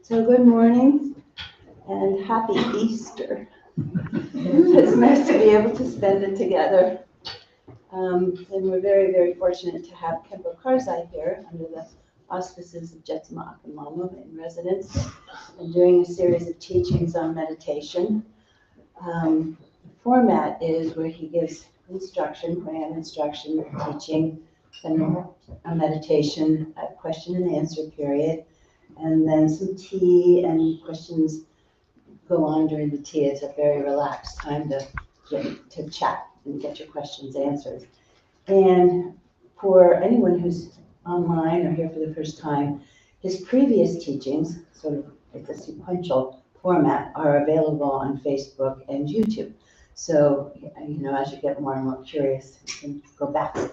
So good morning and happy Easter. It's nice to be able to spend it together. And we're very, very fortunate to have Khenpo Karze here under the auspices of Jetsama Akamama in residence and doing a series of teachings on meditation. The format is where he gives instruction, plan instruction, teaching, then a meditation, a question and answer period, and then some tea and questions go on during the tea. It's a very relaxed time to chat and get your questions answered. And for anyone who's online or here for the first time, his previous teachings, sort of it's a sequential format, are available on Facebook and YouTube. So, as you get more and more curious, you can go back and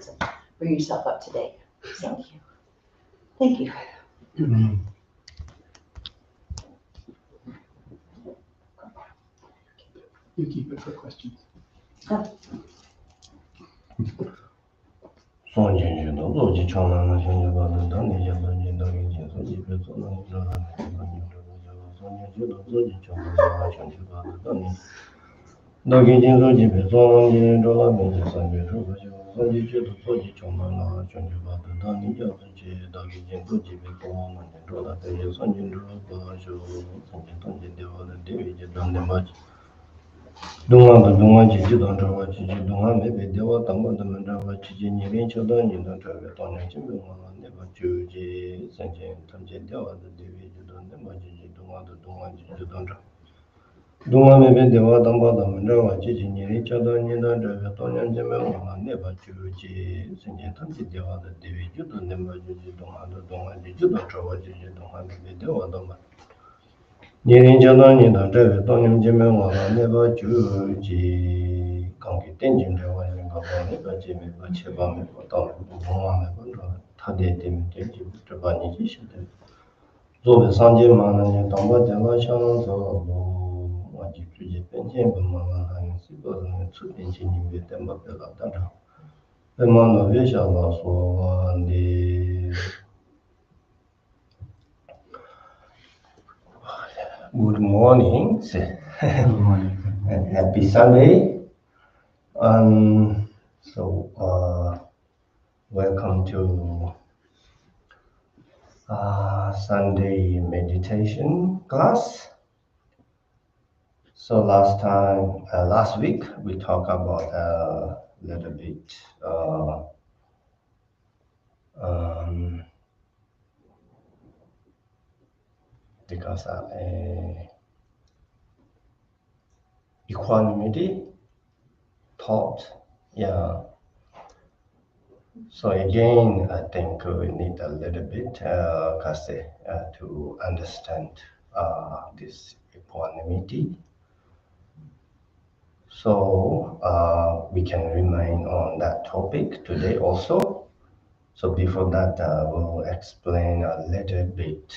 bring yourself up to date. So, thank you. You keep it for questions. Good morning. Good morning. And happy Sunday. Welcome to Sunday meditation class. So last week we talked about a little bit because equanimity thought. So again, I think we need a little bit to understand this equanimity. So we can remain on that topic today also. So before that, we'll explain a little bit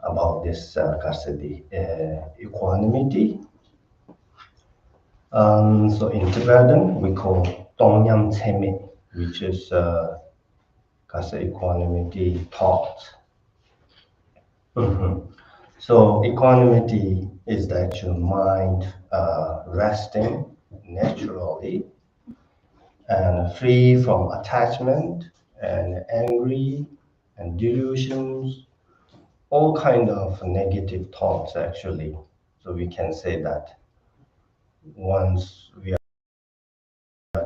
about this equanimity. So in Tibetan, we call Tongyam Tseme, which is equanimity thought. So equanimity is the actual mind resting naturally and free from attachment and angry and delusions, all kind of negative thoughts actually. So we can say that once we are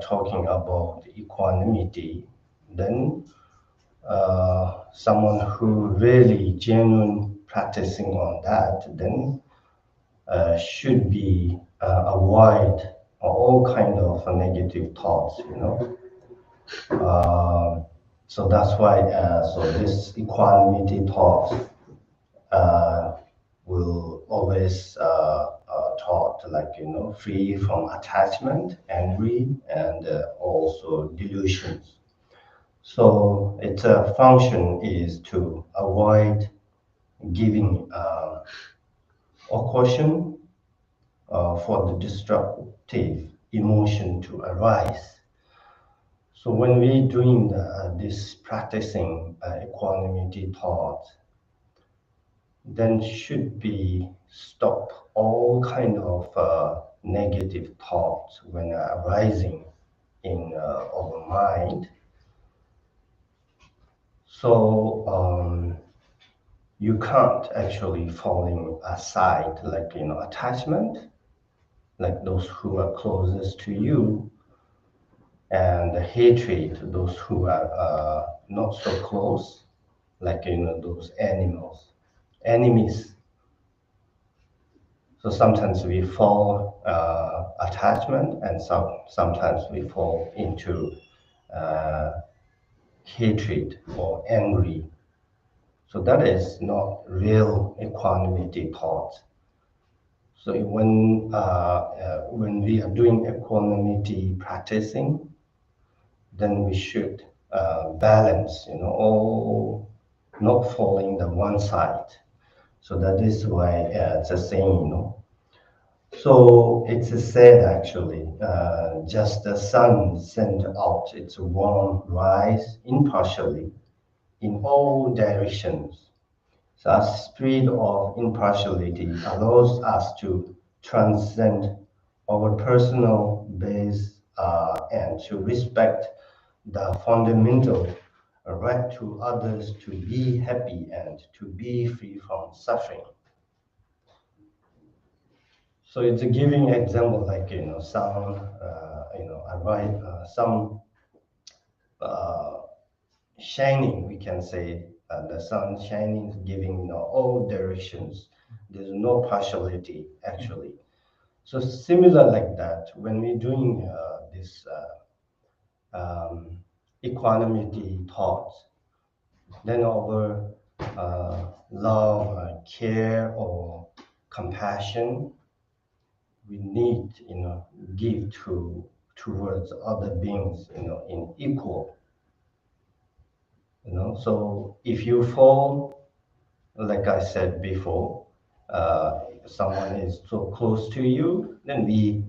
talking about equanimity, then someone who really genuine practicing on that, then should be avoid all kind of negative thoughts, so that's why so this equanimity thought will always taught free from attachment, angry, and also delusions. So its function is to avoid giving occasion for the destructive emotion to arise. So when we doing this practicing equanimity thought, then should be stop all kind of negative thoughts when arising in our mind. So you can't actually falling aside like attachment, like those who are closest to you, and hatred, those who are not so close, like those enemies. So sometimes we fall attachment, and sometimes we fall into uh, hatred or angry. So that is not real equanimity thought. So when we are doing equanimity practicing, then we should balance, all not falling the one side. So that is why it's a saying. So it's said actually, just the sun sends out its warm rays impartially in all directions. So a spirit of impartiality allows us to transcend our personal base and to respect the fundamental right to others to be happy and to be free from suffering. So it's a giving example like some some uh, shining, we can say the sun shining, giving all directions. There's no partiality actually. So similar like that, when we're doing this equanimity thoughts, then our love, care, or compassion we need, give towards other beings, in equal. So if you fall, like I said before, someone is so close to you, then we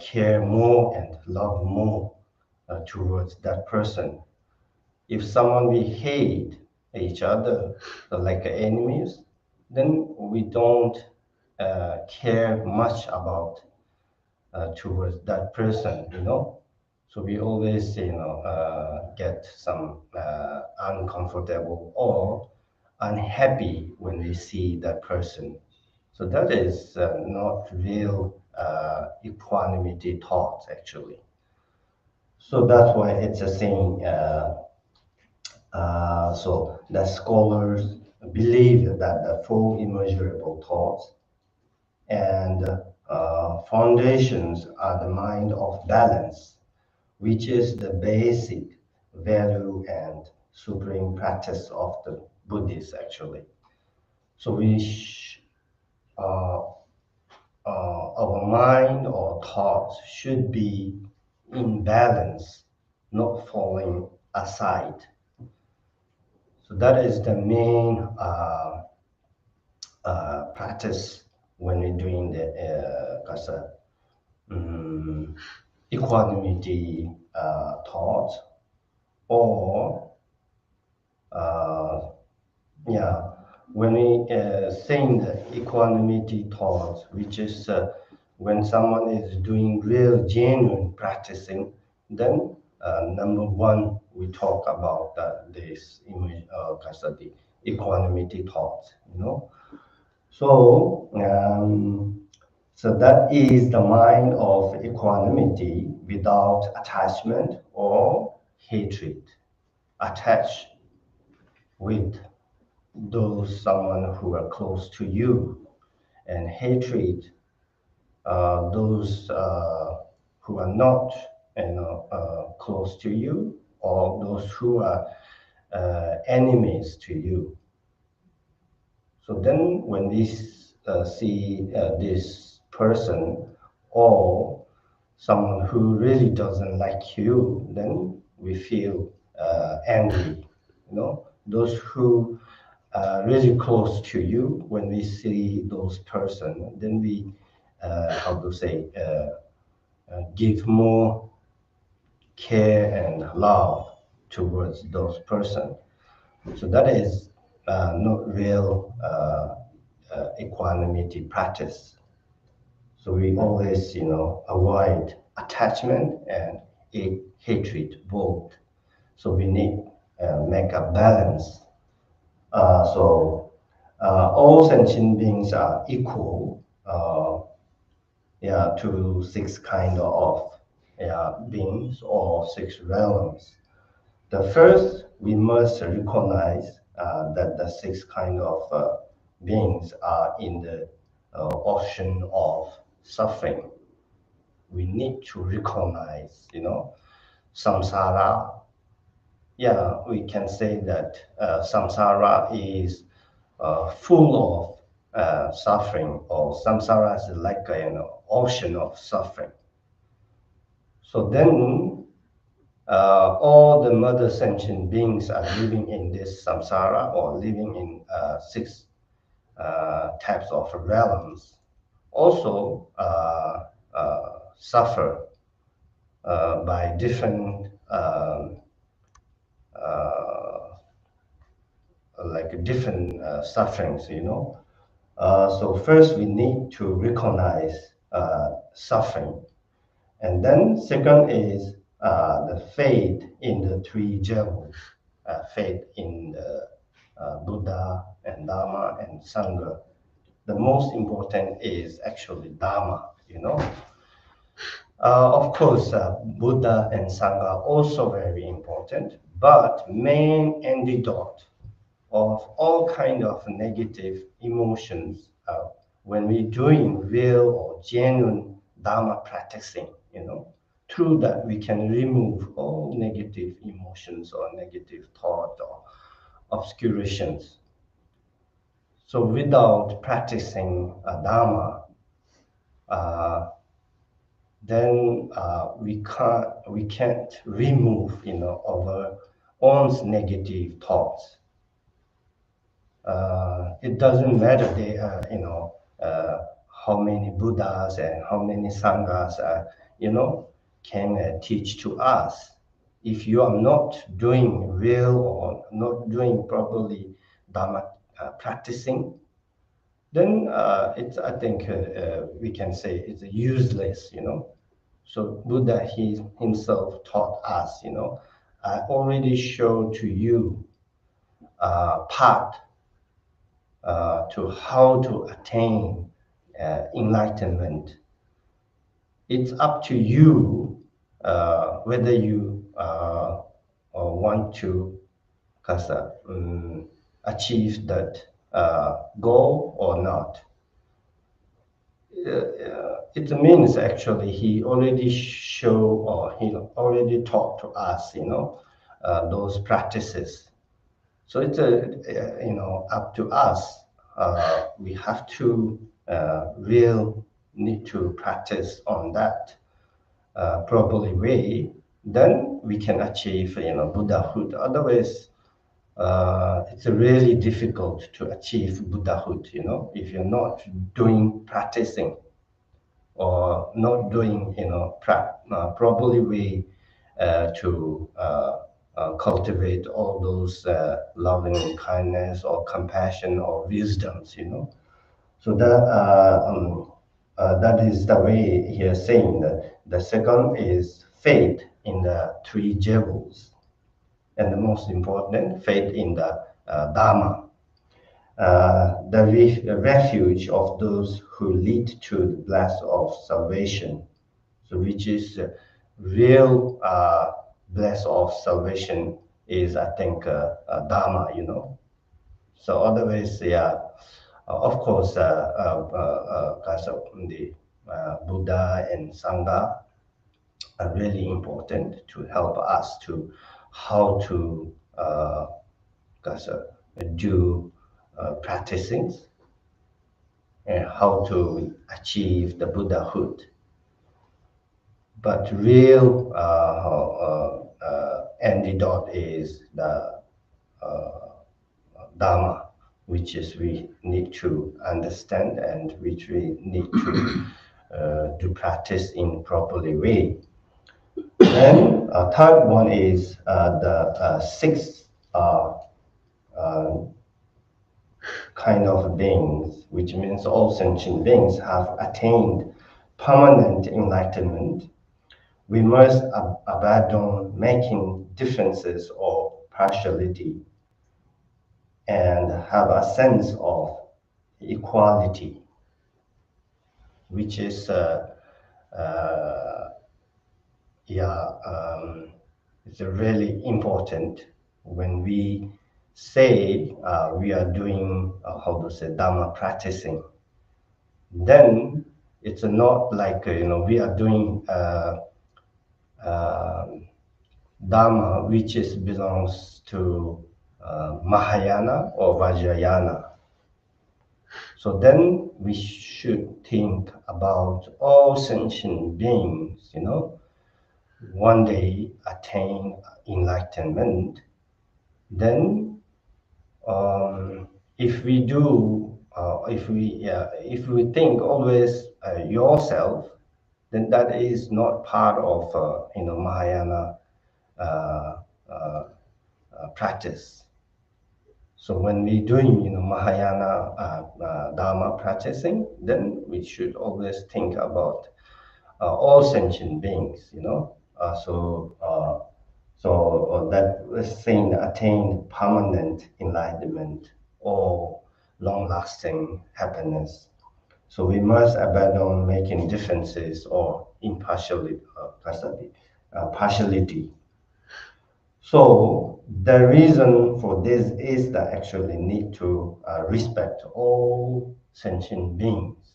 care more and love more towards that person. If someone we hate each other, like enemies, then we don't care much about towards that person. So we always, get some uncomfortable or unhappy when we see that person. So that is not real equanimity thoughts actually. So that's why it's a saying. So the scholars believe that the four immeasurable thoughts and foundations are the mind of balance, which is the basic value and supreme practice of the Buddhists actually. So uh, our mind or thoughts should be in balance, not falling aside. So that is the main practice when we're doing the equanimity thoughts, or uh, yeah, when we saying the equanimity thoughts, which is when someone is doing real genuine practicing, then number one we talk about this image the equanimity thoughts. So so that is the mind of equanimity without attachment or hatred. Attach with those someone who are close to you, and hatred those who are not close to you, or those who are enemies to you. So then when we see this person or someone who really doesn't like you, then we feel angry. Those who really close to you, when we see those person, then we how to say give more care and love towards those person. So that is not real equanimity practice. So we always, avoid attachment and hatred both. So we need make a balance. All sentient beings are equal. To six kind of beings or six realms. The first, we must recognize that the six kind of beings are in the ocean of suffering. We need to recognize, samsara. Yeah, we can say that samsara is full of suffering, or samsara is like an ocean of suffering. So then all the mother sentient beings are living in this samsara, or living in six types of realms, also suffer by different uh, sufferings, so first we need to recognize suffering. And then second is the faith in the three jewels, faith in the Buddha and Dharma and Sangha. The most important is actually Dharma, Of course, Buddha and Sangha are also very important, but main antidote of all kind of negative emotions when we're doing real or genuine Dharma practicing, through that we can remove all negative emotions or negative thought or obscurations. So without practicing Dharma, uh, then we can't remove our own negative thoughts. It doesn't matter how many Buddhas and how many Sanghas can teach to us. If you are not doing real or not doing properly Dharma practicing, then I think we can say it's useless. So Buddha himself taught us. I already showed to you path to how to attain enlightenment. It's up to you whether you want to achieve that goal or not. It means actually he already show, or he already taught to us, those practices. So it's up to us. We have to real need to practice on that properly way. Then we can achieve Buddhahood. Otherwise, it's really difficult to achieve Buddhahood. If you're not doing practicing or not doing properly way to cultivate all those loving kindness or compassion or wisdoms, So that is the way he is saying that the second is faith in the three jewels, and the most important, faith in the Dharma, the refuge of those who lead to the bliss of salvation. So which is real bliss of salvation is, I think, Dharma, So otherwise, of course, the Buddha and Sangha are really important to help us to how to do practicing and how to achieve the Buddhahood. But real antidote is the Dharma, which is we need to understand and which we need to to practice in properly way. Then third one is the sixth kind of beings, which means all sentient beings have attained permanent enlightenment. We must abandon making differences or partiality and have a sense of equality, which is it's really important when we say we are doing how to say Dharma practicing. Then it's not like we are doing Dharma which is belongs to Mahayana or Vajrayana. So then we should think about all sentient beings, one day attain enlightenment. Then if we do, if we think always yourself, then that is not part of Mahayana practice. So when we doing Mahayana Dharma practicing, then we should always think about all sentient beings, so that saying attain permanent enlightenment or long-lasting happiness. So we must abandon making differences or partiality. So the reason for this is that actually need to respect all sentient beings.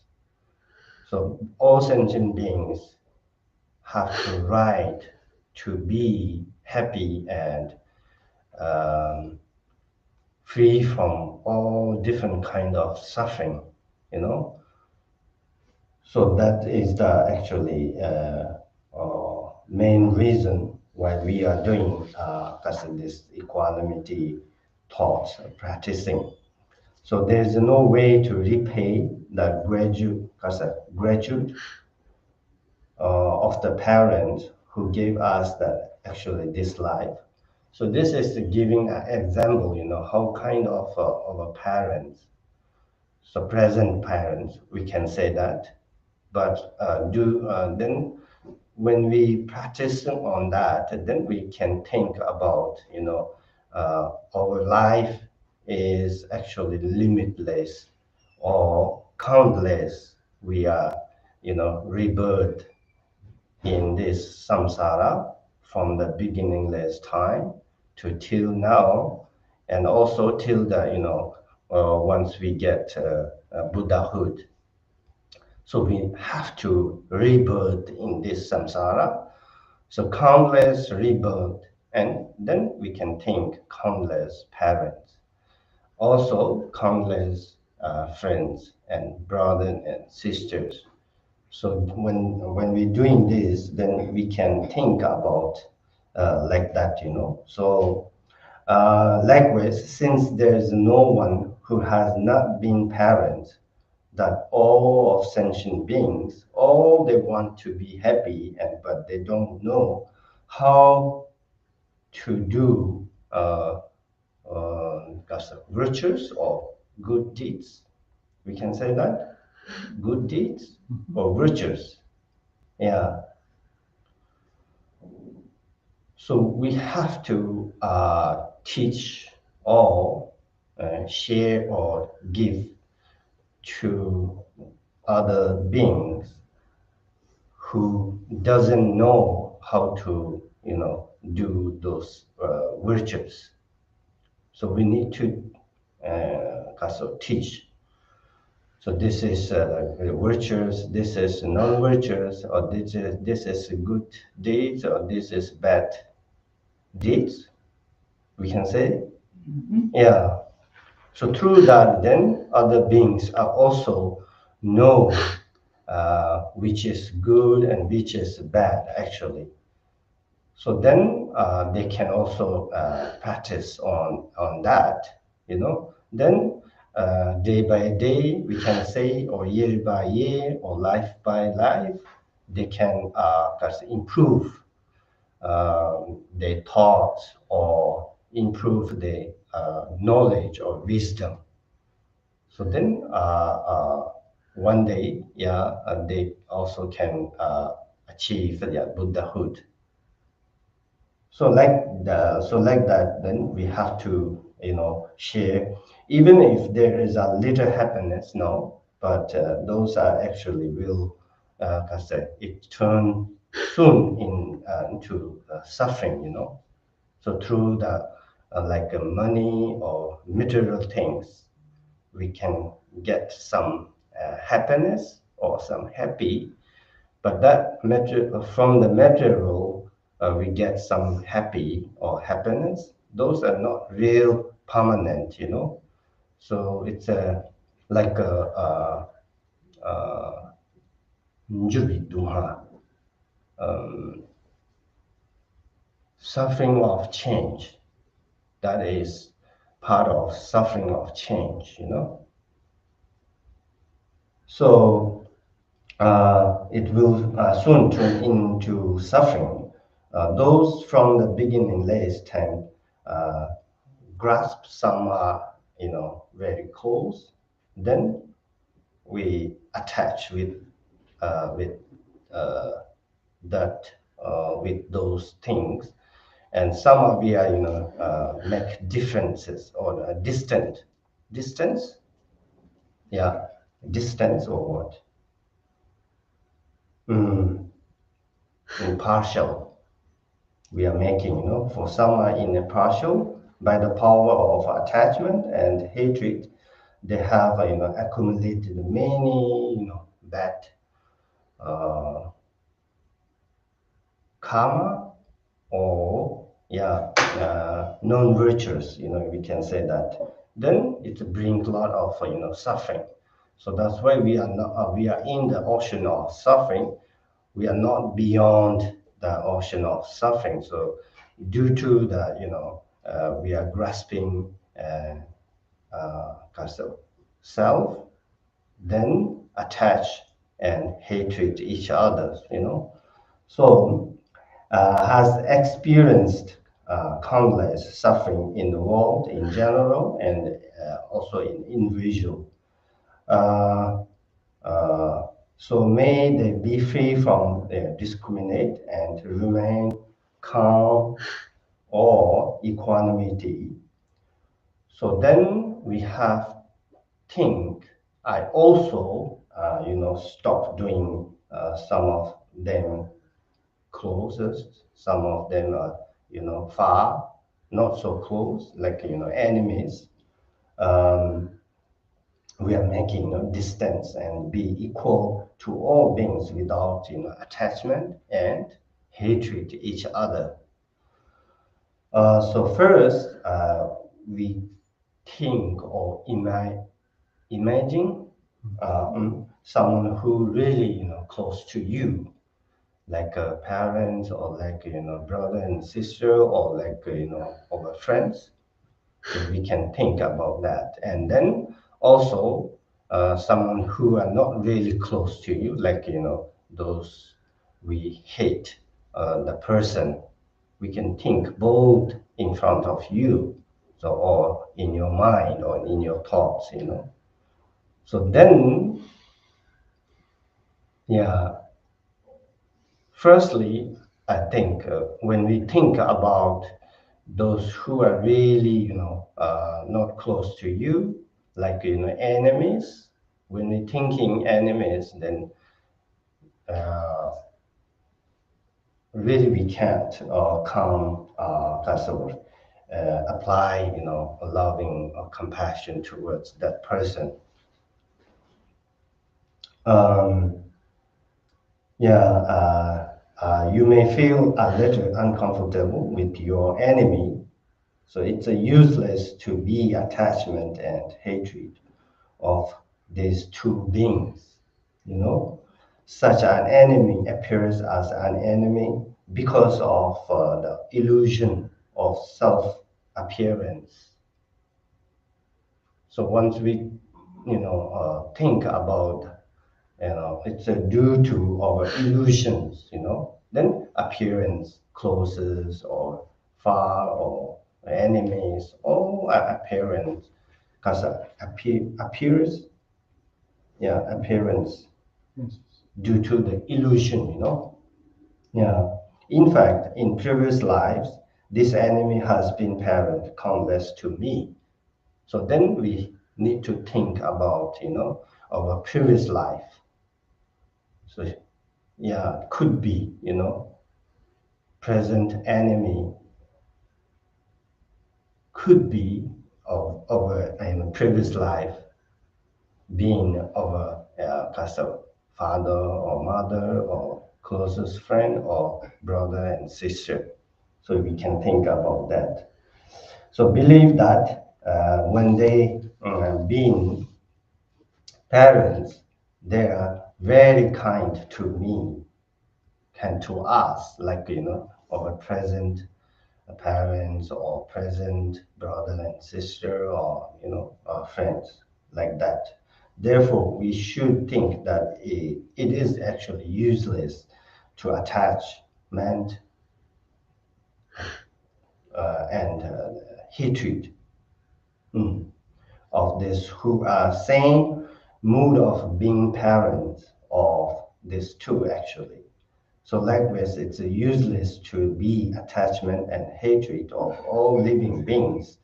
So all sentient beings have the right to be happy and free from all different kind of suffering, So that is the actually main reason why we are doing this equanimity thoughts practicing. So there is no way to repay the gratitude of the parents who gave us that actually this life. So this is giving an example, how kind of a parents, so present parents, we can say that. But then when we practice on that, then we can think about, our life is actually limitless or countless. We are, rebirth in this samsara from the beginningless time to till now, and also till the once we get Buddhahood. So we have to rebirth in this samsara. So countless rebirth, and then we can think countless parents, also countless friends and brothers and sisters. So when we're doing this, then we can think about like that, So likewise, since there is no one who has not been parent, that all of sentient beings, all they want to be happy, but they don't know how to do virtues or good deeds. We can say that good deeds or virtues. Yeah. So we have to teach or share or give to other beings who doesn't know how to, do those virtues. So we need to teach. So this is virtues, this is non-virtues, or this is good deeds, or this is bad deeds, we can say. Yeah. So through that, then other beings are also know which is good and which is bad, actually. So then they can also practice on that, Then day by day, we can say, or year by year, or life by life, they can just improve their thoughts or improve their knowledge or wisdom. So then one day, they also can achieve their Buddhahood. So like that, then we have to, share, even if there is a little happiness now, but those are actually will, it turn soon into suffering, So through the money or material things, we can get some happiness or some happy, but from the material, we get some happy or happiness. Those are not real permanent, So it's like a njubiduha, um, suffering of change. That is part of suffering of change, So it will soon turn into suffering. Those from the beginning layers time grasp some are, very close. Then we attach with uh, that with those things, and some of we are, make differences or distance, yeah, distance or what? Mm, impartial. We are making, for some are in a partial by the power of attachment and hatred. They have, accumulated many, bad uh, karma or non-virtuous, we can say that. Then it brings a lot of, suffering. So that's why we are not, we are in the ocean of suffering. We are not beyond the ocean of suffering. So due to the, we are grasping kind of self, then attach and hatred each other, So has experienced countless suffering in the world in general and also in individual. Uh, uh, so may they be free from their discriminate and remain calm or equanimity. So then we have think. I also, stop doing some of them closest, some of them are, far, not so close, like, enemies. Um, we are making, distance and be equal to all beings without, attachment and hatred to each other. So first, we think or imagine someone who really, close to you, like a parent or like, brother and sister or like, our friends. So we can think about that. And then also someone who are not really close to you, like, those we hate the person. We can think both in front of you, so or in your mind or in your thoughts, So then, yeah, firstly, I think when we think about those who are really, not close to you, like, enemies, when we're thinking enemies, then really we can't come apply, a loving compassion towards that person. Um, you may feel a little uncomfortable with your enemy. So it's a useless to be attachment and hatred of these two beings. Such an enemy appears as an enemy because of the illusion of self appearance. So once we, think about, it's due to our illusions, then appearance, closes or far or enemies, all are appearance, because appears, appearance Yes. due to the illusion. Yeah. In fact, in previous lives, this enemy has been parent countless to me. So then we need to think about, our previous life. So yeah, could be, present enemy could be of our previous life being our kind of father or mother or closest friend or brother and sister. So we can think about that. So believe that when they being parents, they are very kind to me and to us, like our present parents or present brother and sister or our friends, like that. Therefore, we should think that it is actually useless to attachment and hatred of this who are same mood of being parents of these two actually. So likewise, it's useless to be attachment and hatred of all living beings.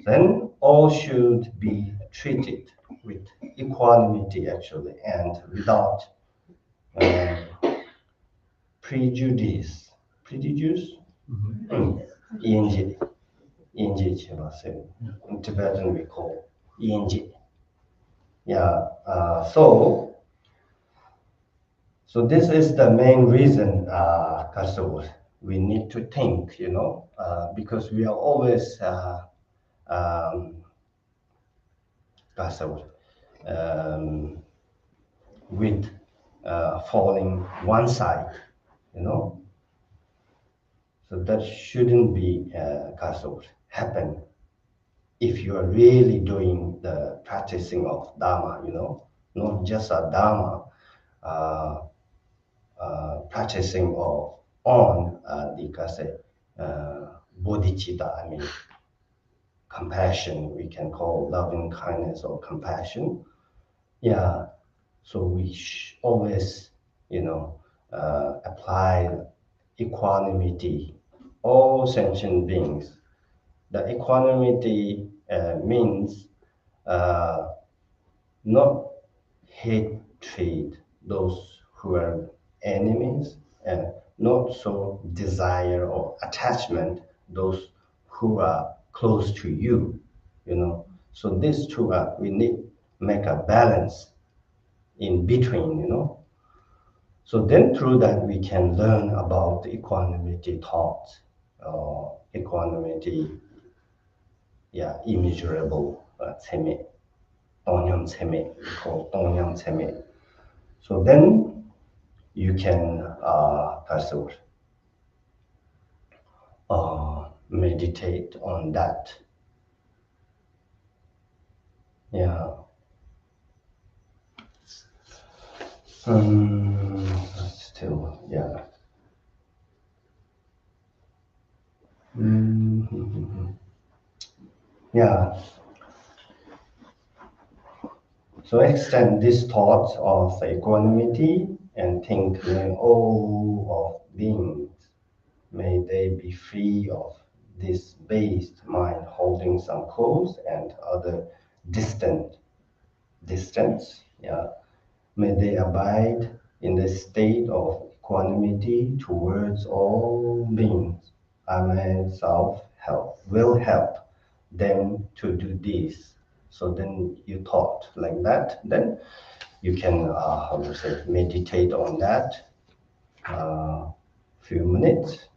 Then all should be treated with equanimity actually and without uh, prejudice. Prejudice? Inji. Inji, in Tibetan we call Inji. Yeah. So this is the main reason, Kasur, we need to think, because we are always, Kasur, with falling one side, you know. So that shouldn't be, Kasur, happen if you are really doing the practicing of Dharma, not just a Dharma, uh, practicing of on the bodhicitta, compassion, we can call loving kindness or compassion. Yeah, so we always, apply equanimity, all sentient beings. The equanimity means not hatred those who are enemies, and not so desire or attachment those who are close to you. So these two are, we need make a balance in between. So then through that we can learn about equanimity thoughts, equanimity, yeah, immeasurable tseme, tongyam tseme, we call tongyam tseme. So then you can meditate on that. Yeah. Still, yeah. Yeah. So extend these thoughts of equanimity and think, may all of beings, may they be free of this based mind holding some close and other distant distance. Yeah. May they abide in the state of equanimity towards all beings. I myself will help them to do this. So then you thought like that, then you can, meditate on that few minutes.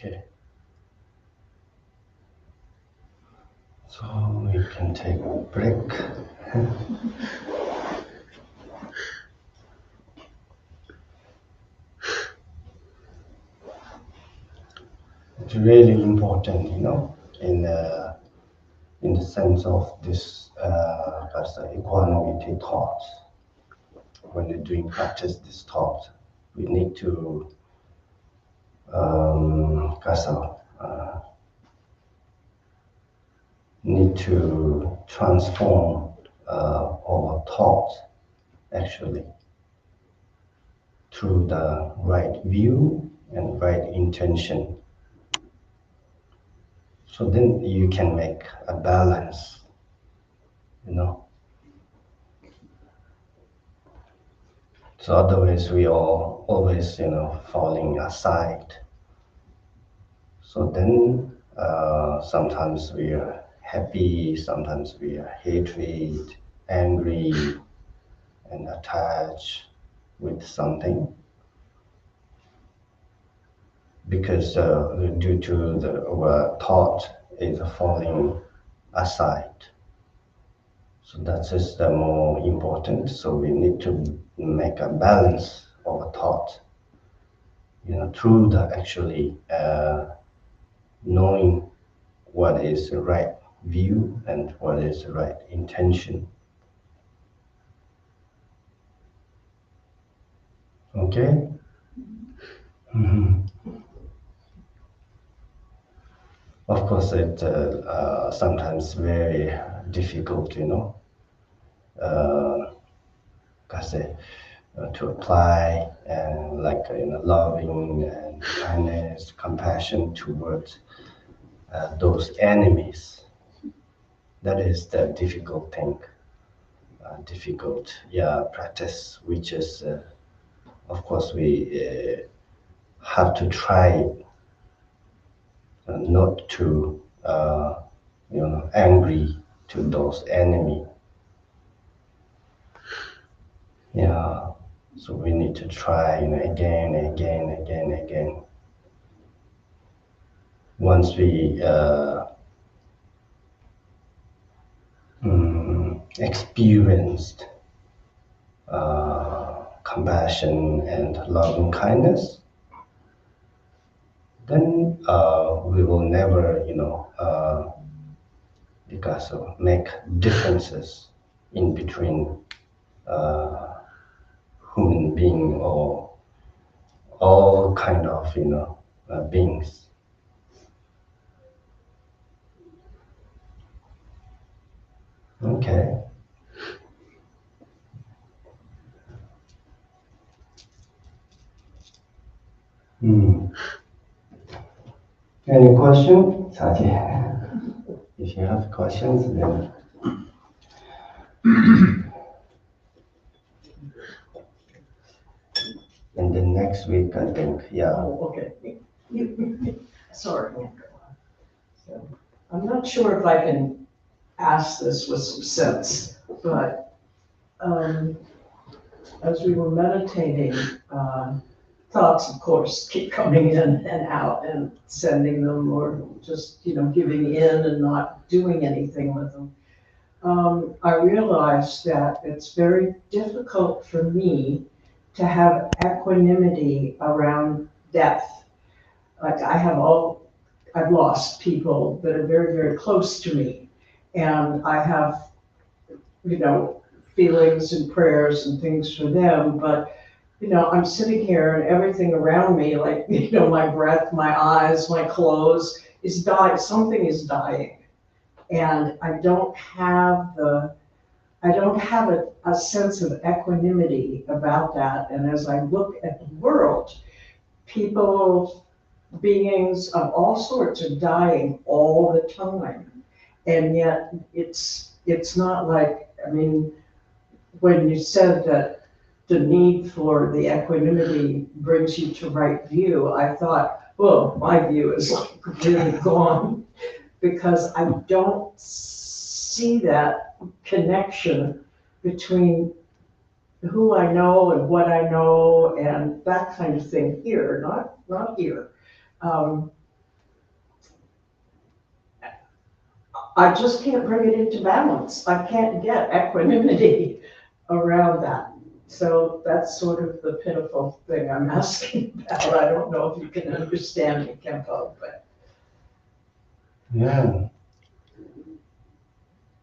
Okay. So we can take a break. It's really important, in the sense of this as the equanimity thought. When we're doing practice this thought, we need to need to transform our thoughts actually through the right view and right intention. So then you can make a balance, you know. So otherwise we are always, falling aside. So then sometimes we are happy, sometimes we are hatred, angry, and attached with something because due to our thought is falling aside. So that is the more important. So we need to make a balance of a thought, through the actually knowing what is the right view and what is the right intention. Okay? Mhm. Of course, it sometimes very difficult, because to apply and like loving and kindness, compassion towards those enemies. That is the difficult thing, difficult practice, which is of course we have to try not to angry to those enemy. Yeah, so we need to try again. Once we experienced compassion and loving kindness, then we will never, because of make differences in between uh, human being or all kind of, beings. Okay. Hmm. Any question, Saji? If you have questions, then. And then next week, I think, Oh, okay. Sorry. So, I'm not sure if I can ask this with some sense, but as we were meditating, thoughts, of course, keep coming in and out and sending them or just, giving in and not doing anything with them. I realized that it's very difficult for me to have equanimity around death. Like I've lost people that are very, very close to me. And I have, feelings and prayers and things for them. But, I'm sitting here and everything around me, like, my breath, my eyes, my clothes is dying. Something is dying. And I don't have a sense of equanimity about that. And as I look at the world, people, beings of all sorts are dying all the time. And yet it's not like, when you said that the need for the equanimity brings you to right view, I thought, well, my view is like really gone because I don't see that connection between who I know and what I know and that kind of thing here, not here. Um, I just can't bring it into balance. I can't get equanimity around that. So that's sort of the pitiful thing I'm asking about. I don't know if you can understand me, Khenpo, but. Yeah.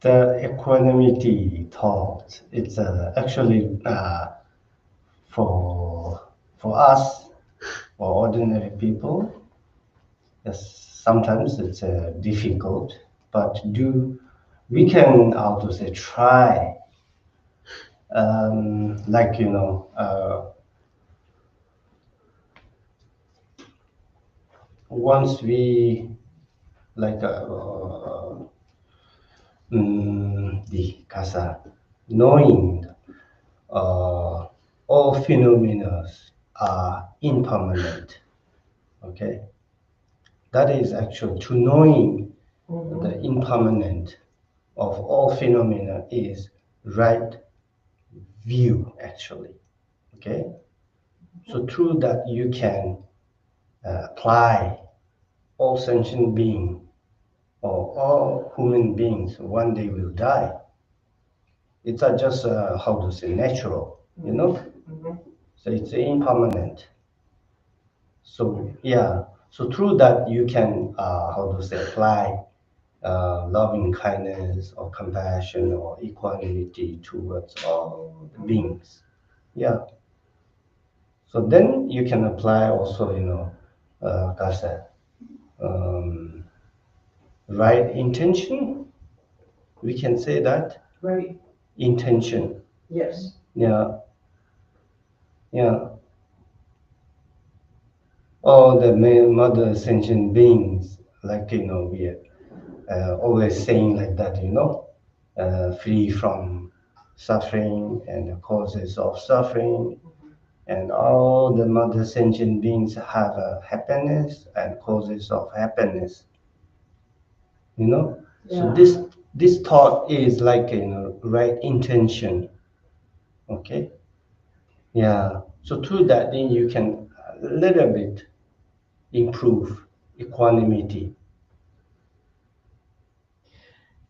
The equanimity thought, it's actually for us, for ordinary people, yes, sometimes it's difficult, but we can, how to say, try, like, once we, like, the kasa, knowing all phenomena are impermanent, okay? That is actually, to knowing the impermanent of all phenomena is right view, actually, okay? So through that you can apply all sentient beings or all human beings one day will die. It's just, how to say, natural, you know? So it's impermanent. So yeah, so through that you can, how to say, apply loving kindness or compassion or equanimity towards all beings. Yeah. So then you can apply also, kasa, right intention. We can say that. Right. Intention. Yes. Yeah. Yeah. All the mother sentient beings, like, we are always saying like that, free from suffering and the causes of suffering. And all the mother sentient beings have happiness and causes of happiness. So Yeah. this thought is like, right intention. Okay. Yeah. So through that, then you can a little bit improve equanimity.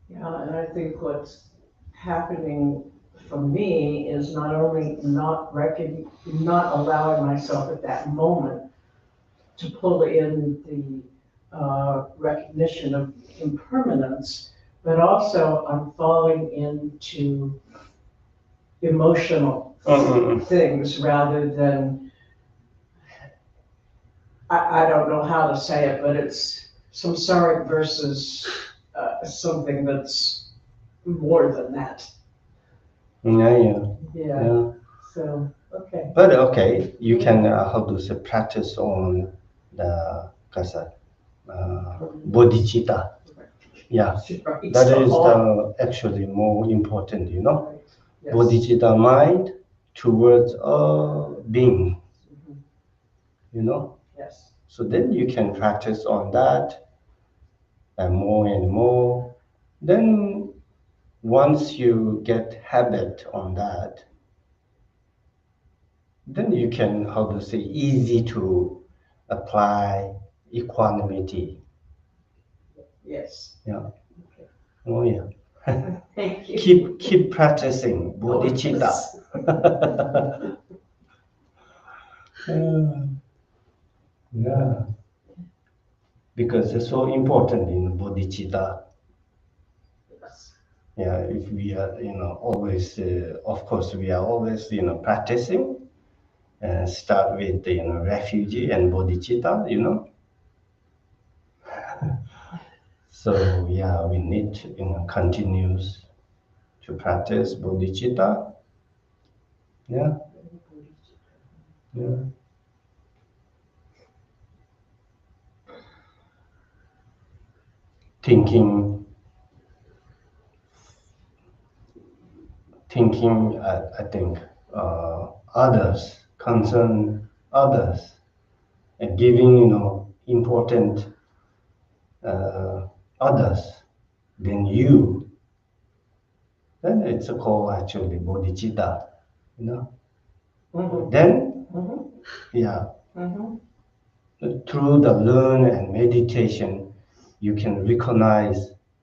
Yeah, and I think what's happening for me is not only not allowing myself at that moment to pull in the recognition of impermanence, but also I'm falling into emotional things rather than, I don't know how to say it, but it's samsaric versus something that's more than that. Yeah, yeah. Yeah, Yeah. so, okay. But okay, you can, how to say, practice on the kasa, bodhicitta. Yeah, Right. that is the actually more important, Right. Yes. Bodhicitta mind towards a being, Yes. So then you can practice on that and more. Then once you get habit on that, then you can, how to say, easy to apply equanimity. Yes. Yeah. Okay. Oh yeah. Thank you. Keep practicing bodhicitta. Yeah. Because it's so important in bodhicitta. Yes. Yeah, if we are, always, of course, we are always, practicing. Start with, refugee and bodhicitta, So yeah, we need, continues to practice bodhicitta. Yeah, yeah. Thinking, I think, others, concern others, and giving, important others than you, then it's a call actually bodhicitta, Then, yeah, through the learn and meditation, you can recognize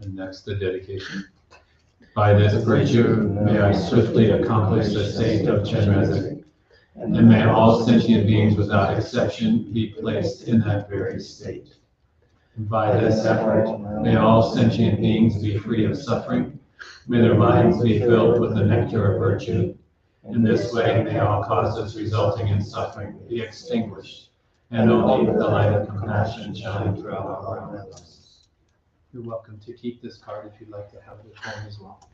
And next, the dedication. By this virtue, may I swiftly accomplish the state of Chenrezig, and may all sentient beings without exception be placed in that very state. And by this effort, may all sentient beings be free of suffering, may their minds be filled with the nectar of virtue. In this way, may all causes resulting in suffering be extinguished, and only the light of compassion shine throughout our lives. You're welcome to keep this card if you'd like to have it at home as well.